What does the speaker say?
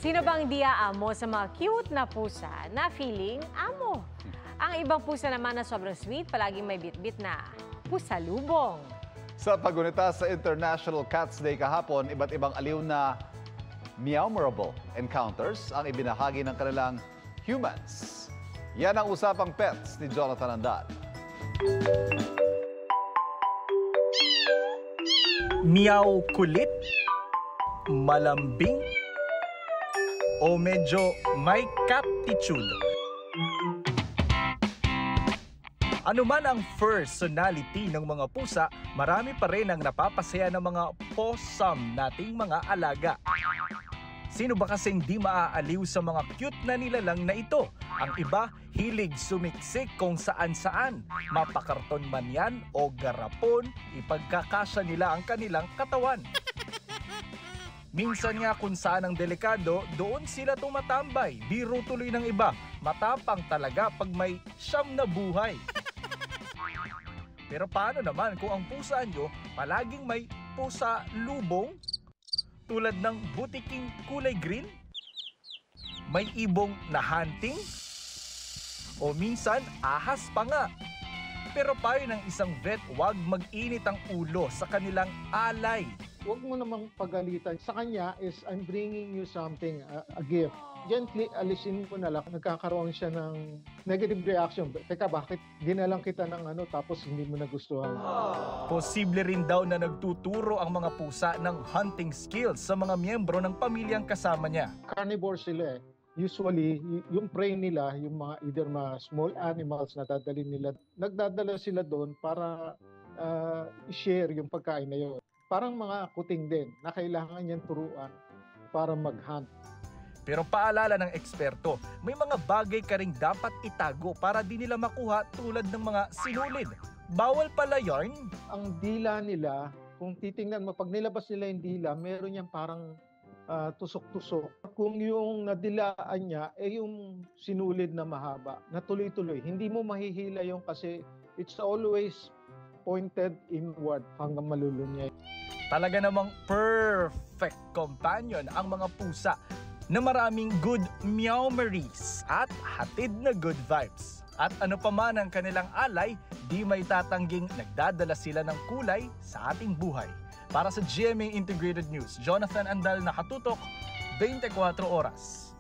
Sino bang di aamo sa mga cute na pusa na feeling amo? Ang ibang pusa naman na sobrang sweet, palaging may bit-bit na pusalubong. Sa pagunita sa International Cats Day kahapon, iba't ibang aliw na meow-memorable encounters ang ibinahagi ng kanilang humans. Yan ang usapang pets ni Jonathan Andal. Meow kulit? Malambing? O medyo may catitude? Ano man ang personality ng mga pusa, marami pa rin ang napapasaya ng mga possum nating mga alaga. Sino ba kasing di maaaliw sa mga cute na nilalang na ito? Ang iba, hilig sumiksik kung saan-saan. Mapakarton man yan o garapon, ipagkakasya nila ang kanilang katawan. Minsan nga kung saan ang delikado, doon sila tumatambay. Biro tuloy ng iba, matapang talaga pag may siyam na buhay. Pero paano naman kung ang pusa nyo palaging may pusa lubong? Tulad ng butiking kulay green? May ibong na hunting? O minsan ahas pa nga. Pero payo ng isang vet, huwag mag-init ang ulo sa kanilang alay. Huwag mo namang pagalitan. Sa kanya is, I'm bringing you something, a gift. Gently, alisin mo na lang. Nagkakaroon siya ng negative reaction. Teka, bakit ginalang kita ng tapos hindi mo nagustuhan? Posible rin daw na nagtuturo ang mga pusa ng hunting skills sa mga miyembro ng pamilyang kasama niya. Carnivore sila eh. Usually, yung prey nila, yung mga either mga small animals na dadalhin nila, nagdadala sila doon para i-share yung pagkain na yun. Parang mga kuting din na kailangan niyang turuan para mag-hunt. Pero paalala ng eksperto, may mga bagay ka ring dapat itago para di nila makuha tulad ng mga sinulid. Bawal pala yarn? Ang dila nila, kung titingnan mo, pag nilabas nila yung dila, meron niyang parang tusok-tusok. Kung yung nadilaan niya, yung sinulid na mahaba, na tuloy-tuloy. Hindi mo mahihila yung kasi it's always pointed inward hanggang malulunyay. Talaga namang perfect companion ang mga pusa na maraming good meow-meries at hatid na good vibes. At ano pa man ang kanilang alay, di may tatangging nagdadala sila ng kulay sa ating buhay. Para sa GMA Integrated News, Jonathan Andal, nakatutok, 24 oras.